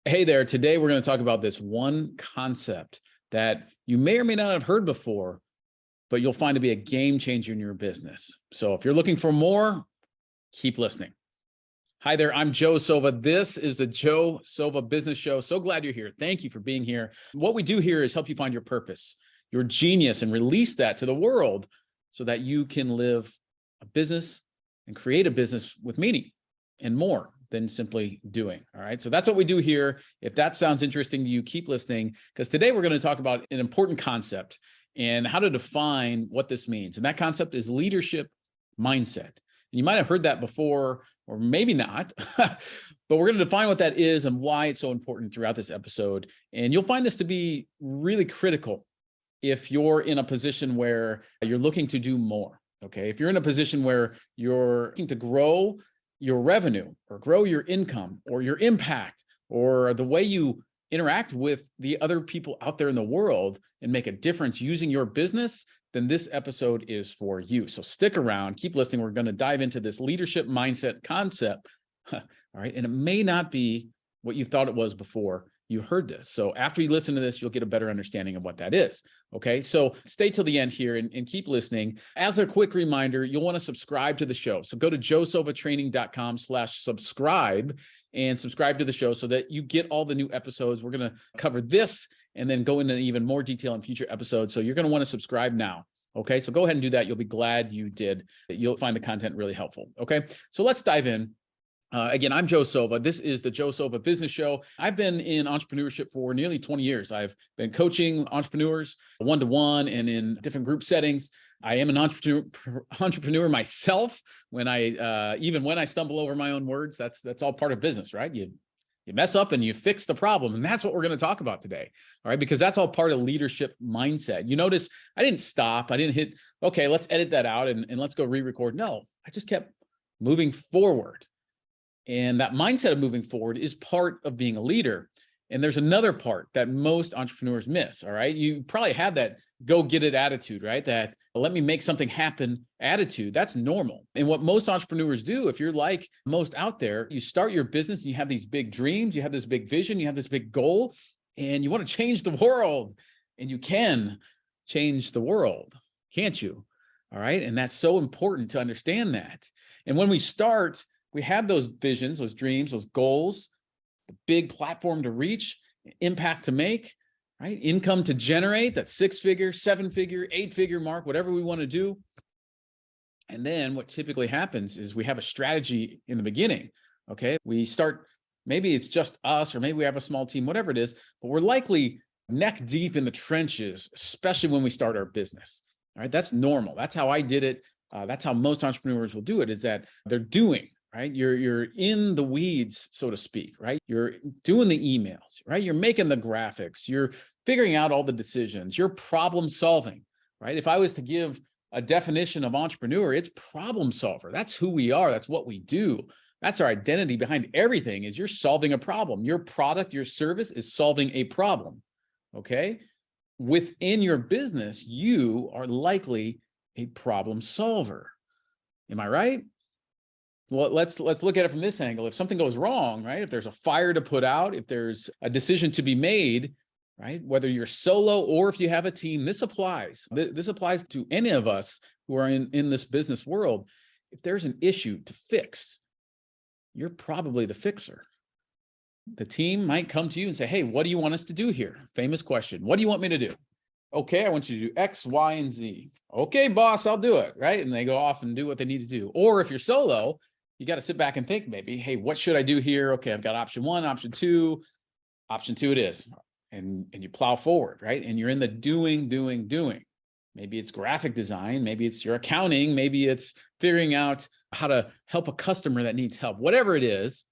Hey there, today we're going to talk about this one concept that you may or may not have heard before, but you'll find to be a game changer in your business. So if you're looking for more, keep listening. Hi there, I'm Joe Sova. This is the Joe Sova Business Show. So glad you're here. Thank you for being here. What we do here is help you find your purpose, your genius, and release that to the world so that you can live a business and create a business with meaning and more than simply doing. All right. So that's what we do here. If that sounds interesting to you, keep listening, because today we're going to talk about an important concept and how to define what this means. And that concept is leadership mindset. And you might have heard that before, or maybe not, but we're going to define what that is and why it's so important throughout this episode. And you'll find this to be really critical if you're in a position where you're looking to do more. Okay. If you're in a position where you're looking to grow your revenue or grow your income or your impact or the way you interact with the other people out there in the world and make a difference using your business, then this episode is for you. So stick around, keep listening. We're going to dive into this leadership mindset concept. All right. And it may not be what you thought it was before you heard this. So after you listen to this, you'll get a better understanding of what that is. Okay. So stay till the end here and keep listening. As a quick reminder, you'll want to subscribe to the show. So go to joesovatraining.com/subscribe and subscribe to the show so that you get all the new episodes. We're going to cover this and then go into even more detail in future episodes. So you're going to want to subscribe now. Okay. So go ahead and do that. You'll be glad you did. You'll find the content really helpful. Okay. So let's dive in. Again, I'm Joe Sova. This is the Joe Sova Business Show. I've been in entrepreneurship for nearly 20 years. I've been coaching entrepreneurs one-to-one and in different group settings. I am an entrepreneur myself. Even when I stumble over my own words, that's all part of business, right? You mess up and you fix the problem. And that's what we're going to talk about today. All right. Because that's all part of leadership mindset. You notice I didn't stop. I didn't hit, okay, let's edit that out and let's go re-record. No, I just kept moving forward. And that mindset of moving forward is part of being a leader. And there's another part that most entrepreneurs miss. All right. You probably have that go get it attitude, right? That let me make something happen attitude. That's normal. And what most entrepreneurs do, if you're like most out there, you start your business and you have these big dreams, you have this big vision, you have this big goal, and you want to change the world. And you can change the world, can't you? All right. And that's so important to understand that. And when we start, we have those visions, those dreams, those goals, the big platform to reach, impact to make, right? Income to generate, that 6-figure, 7-figure, 8-figure mark, whatever we want to do. And then what typically happens is we have a strategy in the beginning. Okay. We start, maybe it's just us, or maybe we have a small team, whatever it is, but we're likely neck deep in the trenches, especially when we start our business. All right. That's normal. That's how I did it. That's how most entrepreneurs will do it, is that they're doing. Right? You're in the weeds, so to speak, right? You're doing the emails, right? You're making the graphics, you're figuring out all the decisions, you're problem solving, right? If I was to give a definition of entrepreneur, it's problem solver. That's who we are. That's what we do. That's our identity behind everything, is you're solving a problem. Your product, your service is solving a problem. Okay. Within your business, you are likely a problem solver. Am I right? Well, let's look at it from this angle. If something goes wrong, right? If there's a fire to put out, if there's a decision to be made, right? Whether you're solo or if you have a team, this applies. This applies to any of us who are in this business world. If there's an issue to fix, you're probably the fixer. The team might come to you and say, hey, what do you want us to do here? Famous question. What do you want me to do? Okay, I want you to do X, Y, and Z. Okay, boss, I'll do it, right? And they go off and do what they need to do. Or if you're solo, you got to sit back and think maybe, hey, what should I do here? Okay, I've got option 1, option 2. Option 2 it is. And you plow forward, right? And you're in the doing. Maybe it's graphic design. Maybe it's your accounting. Maybe it's figuring out how to help a customer that needs help. Whatever it is,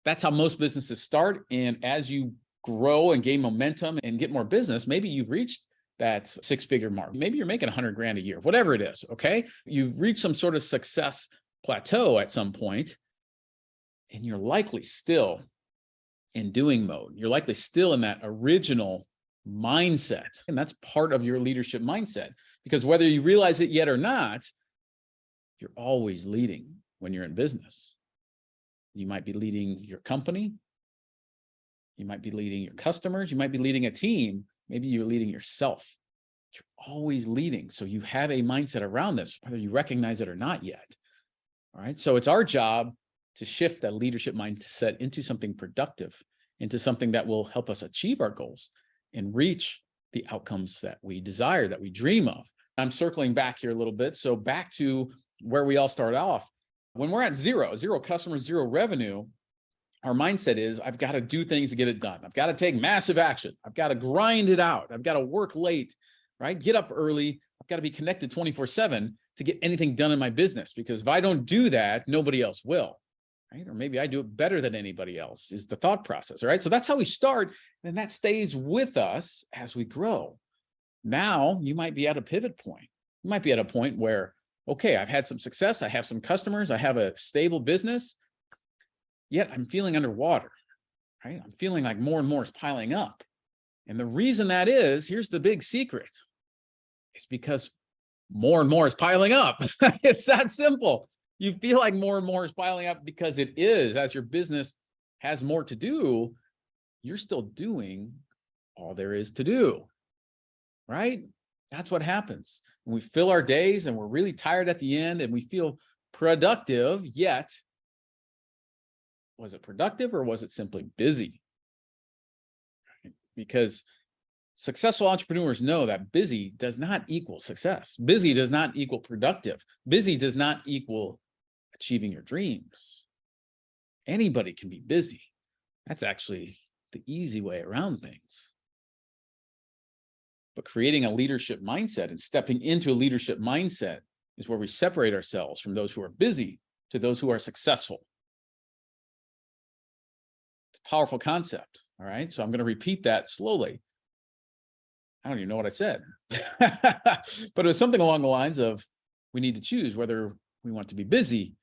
that's how most businesses start. And as you grow and gain momentum and get more business, maybe you've reached that 6-figure mark. Maybe you're making 100 grand a year, whatever it is. Okay. You've reached some sort of success plateau at some point, and you're likely still in doing mode. You're likely still in that original mindset. And that's part of your leadership mindset, because whether you realize it yet or not, you're always leading when you're in business. You might be leading your company. You might be leading your customers. You might be leading a team. Maybe you're leading yourself. You're always leading. So you have a mindset around this, whether you recognize it or not yet. All right. So it's our job to shift that leadership mindset into something productive, into something that will help us achieve our goals and reach the outcomes that we desire, that we dream of. I'm circling back here a little bit. So back to where we all start off. When we're at zero customers, zero revenue, our mindset is, I've got to do things to get it done. I've got to take massive action. I've got to grind it out. I've got to work late, right? Get up early. I've got to be connected 24/7 to get anything done in my business, because if I don't do that, nobody else will, right? Or maybe I do it better than anybody else, is the thought process, right? So that's how we start, and that stays with us as we grow. Now, you might be at a pivot point. You might be at a point where, okay, I've had some success. I have some customers. I have a stable business, yet I'm feeling underwater, right? I'm feeling like more and more is piling up. And the reason that is, here's the big secret. It's because more and more is piling up. It's that simple. You feel like more and more is piling up because it is. As your business has more to do, you're still doing all there is to do, right? That's what happens. When we fill our days and we're really tired at the end and we feel productive, yet was it productive or was it simply busy? Because successful entrepreneurs know that busy does not equal success. Busy does not equal productive. Busy does not equal achieving your dreams. Anybody can be busy. That's actually the easy way around things. But creating a leadership mindset and stepping into a leadership mindset is where we separate ourselves from those who are busy to those who are successful. It's a powerful concept. All right. So I'm going to repeat that slowly. I don't even know what I said, but it was something along the lines of, we need to choose whether we want to be busy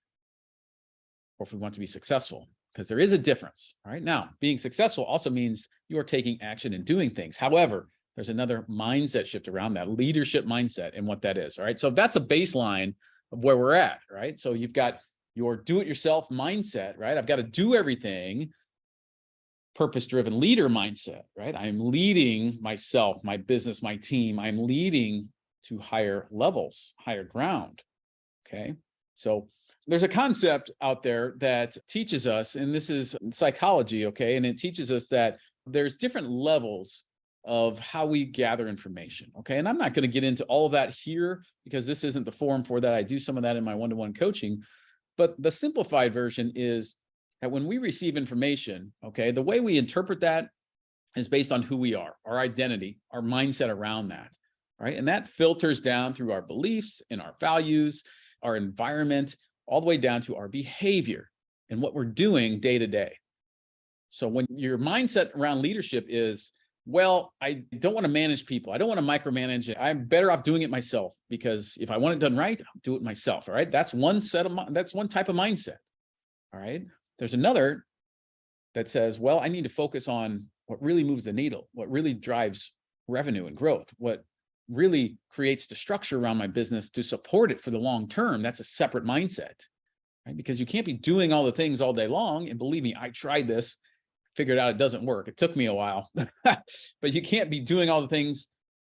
or if we want to be successful, because there is a difference. All right. Now, being successful also means you are taking action and doing things. However, there's another mindset shift around that, leadership mindset, and what that is. All right. So that's a baseline of where we're at. Right. So you've got your do-it-yourself mindset, right? I've got to do everything. Purpose-driven leader mindset, right? I'm leading myself, my business, my team. I'm leading to higher levels, higher ground. Okay. So there's a concept out there that teaches us, and this is psychology. Okay. And it teaches us that there's different levels of how we gather information. Okay. And I'm not going to get into all of that here because this isn't the forum for that. I do some of that in my one-to-one coaching, but the simplified version is that when we receive information, okay, the way we interpret that is based on who we are, our identity, our mindset around that, right? And that filters down through our beliefs and our values, our environment, all the way down to our behavior and what we're doing day to day. So when your mindset around leadership is, well, I don't want to manage people. I don't want to micromanage it. I'm better off doing it myself, because if I want it done right, I'll do it myself. All right. That's one type of mindset. All right. There's another that says, well, I need to focus on what really moves the needle, what really drives revenue and growth, what really creates the structure around my business to support it for the long term. That's a separate mindset, right? Because you can't be doing all the things all day long. And believe me, I tried this, figured out it doesn't work. It took me a while, but you can't be doing all the things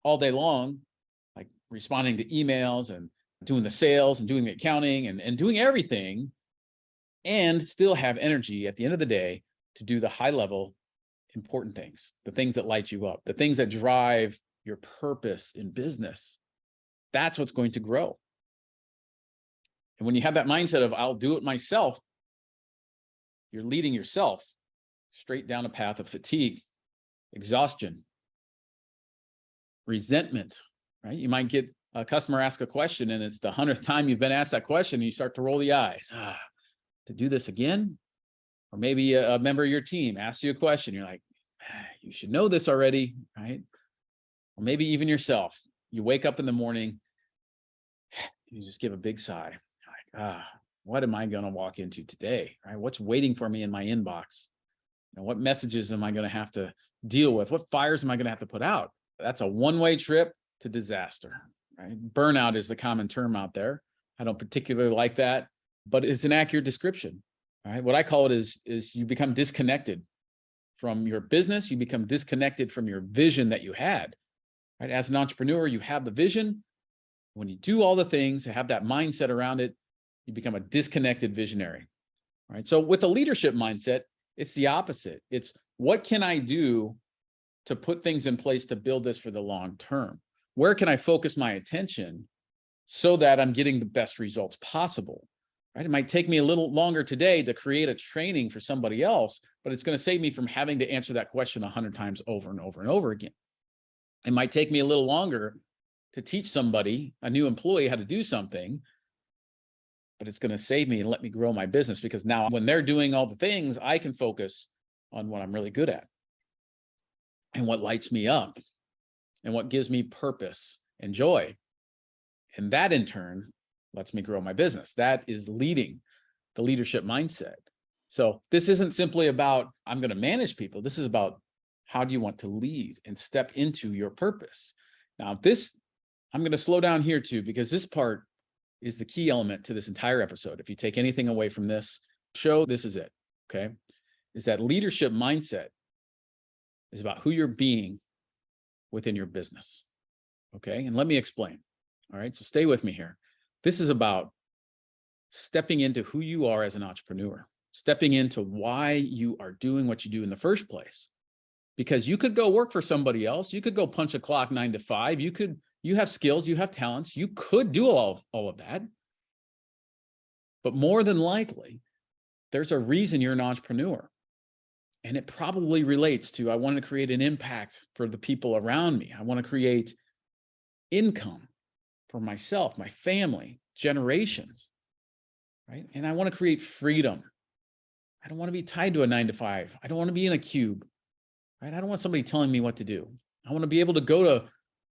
all day long, like responding to emails and doing the sales and doing the accounting and doing everything, and still have energy at the end of the day to do the high level important things, the things that light you up, the things that drive your purpose in business. That's what's going to grow. And when you have that mindset of, I'll do it myself, you're leading yourself straight down a path of fatigue, exhaustion, resentment, right? You might get a customer ask a question and it's the 100th time you've been asked that question and you start to roll the eyes. To do this again? Or maybe a member of your team asks you a question. You're like, you should know this already, right? Or maybe even yourself. You wake up in the morning, you just give a big sigh. You're like, what am I going to walk into today? Right? What's waiting for me in my inbox? What messages am I going to have to deal with? What fires am I going to have to put out? That's a one-way trip to disaster, right? Burnout is the common term out there. I don't particularly like that, but it's an accurate description. All right. What I call it is you become disconnected from your business. You become disconnected from your vision that you had, right? As an entrepreneur, you have the vision. When you do all the things, have that mindset around it, you become a disconnected visionary, right? So with the leadership mindset, it's the opposite. It's what can I do to put things in place to build this for the long term? Where can I focus my attention so that I'm getting the best results possible, right? It might take me a little longer today to create a training for somebody else, but it's going to save me from having to answer that question 100 times over and over and over again. It might take me a little longer to teach somebody, a new employee, how to do something, but it's going to save me and let me grow my business, because now when they're doing all the things, I can focus on what I'm really good at and what lights me up and what gives me purpose and joy. And that in turn lets me grow my business. That is leading, the leadership mindset. So this isn't simply about, I'm going to manage people. This is about, how do you want to lead and step into your purpose? Now, I'm going to slow down here too, because this part is the key element to this entire episode. If you take anything away from this show, this is it, okay? Is that leadership mindset is about who you're being within your business, okay? And let me explain, all right? So stay with me here. This is about stepping into who you are as an entrepreneur, stepping into why you are doing what you do in the first place. Because you could go work for somebody else. You could go punch a clock 9 to 5. You have skills, you have talents. You could do all of that. But more than likely, there's a reason you're an entrepreneur. And it probably relates to, I want to create an impact for the people around me. I want to create income for myself, my family, generations, right? And I want to create freedom. I don't want to be tied to a 9 to 5. I don't want to be in a cube, right? I don't want somebody telling me what to do. I want to be able to go to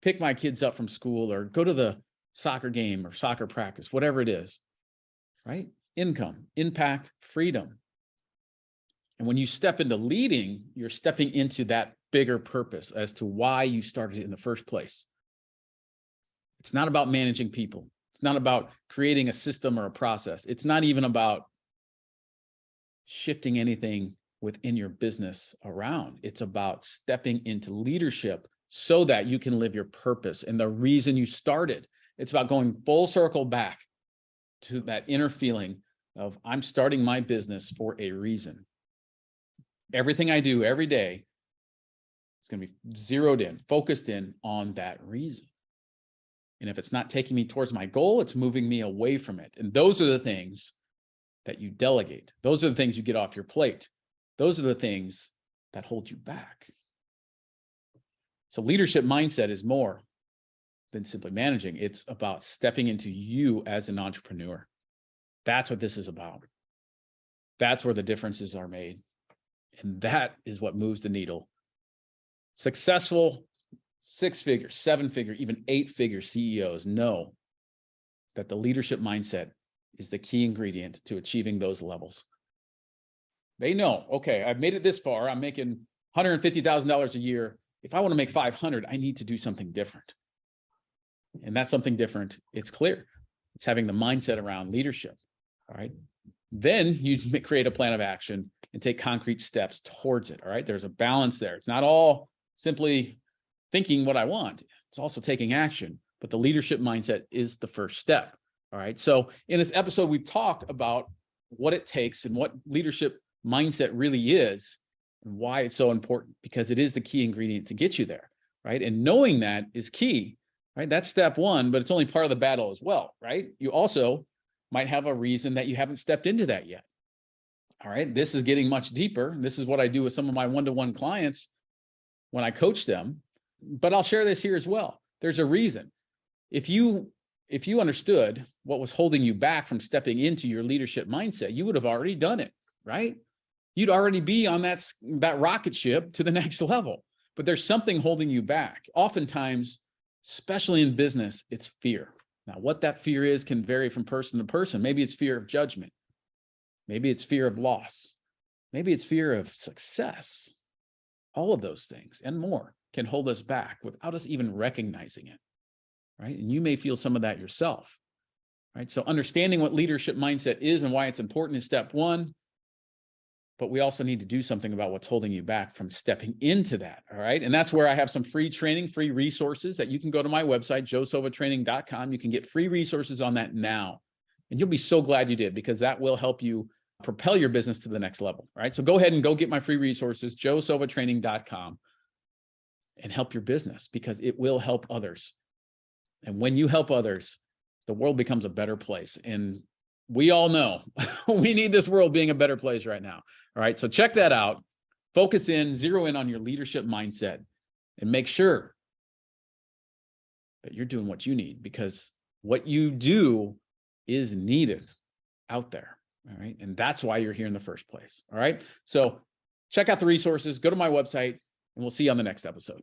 pick my kids up from school or go to the soccer game or soccer practice, whatever it is, right? Income, impact, freedom. And when you step into leading, you're stepping into that bigger purpose as to why you started in the first place. It's not about managing people. It's not about creating a system or a process. It's not even about shifting anything within your business around. It's about stepping into leadership so that you can live your purpose and the reason you started. It's about going full circle back to that inner feeling of, I'm starting my business for a reason. Everything I do every day is going to be zeroed in, focused in on that reason. And if it's not taking me towards my goal, it's moving me away from it. And those are the things that you delegate. Those are the things you get off your plate. Those are the things that hold you back. So leadership mindset is more than simply managing. It's about stepping into you as an entrepreneur. That's what this is about. That's where the differences are made. And that is what moves the needle. Successful 6-figure, 7-figure, even 8-figure CEOs know that the leadership mindset is the key ingredient to achieving those levels. They know, okay, I've made it this far. I'm making $150,000 a year. If I want to make 500, I need to do something different. And that's something different. It's clear. It's having the mindset around leadership. All right. Then you create a plan of action and take concrete steps towards it. All right. There's a balance there. It's not all simply thinking what I want. It's also taking action. But the leadership mindset is the first step. All right. So in this episode, we've talked about what it takes and what leadership mindset really is and why it's so important, because it is the key ingredient to get you there. Right. And knowing that is key. Right. That's step one, but it's only part of the battle as well. Right. You also might have a reason that you haven't stepped into that yet. All right. This is getting much deeper. This is what I do with some of my one-to-one clients when I coach them. But I'll share this here as well. There's a reason. If you understood what was holding you back from stepping into your leadership mindset, you would have already done it, right? You'd already be on that rocket ship to the next level. But there's something holding you back. Oftentimes, especially in business, it's fear. Now, what that fear is can vary from person to person. Maybe it's fear of judgment. Maybe it's fear of loss. Maybe it's fear of success. All of those things and more can hold us back without us even recognizing it, right? And you may feel some of that yourself, right? So understanding what leadership mindset is and why it's important is step one. but we also need to do something about what's holding you back from stepping into that. All right. And that's where I have some free training, free resources that you can go to my website, joesovatraining.com. You can get free resources on that now. And you'll be so glad you did, because that will help you propel your business to the next level. All right. So go ahead and go get my free resources, joesovatraining.com, and help your business, because it will help others. And when you help others, the world becomes a better place. And we all know we need this world being a better place right now. All right. So check that out. Focus in, zero in on your leadership mindset, and make sure that you're doing what you need, because what you do is needed out there. All right. And that's why you're here in the first place. All right. So check out the resources, go to my website, and we'll see you on the next episode.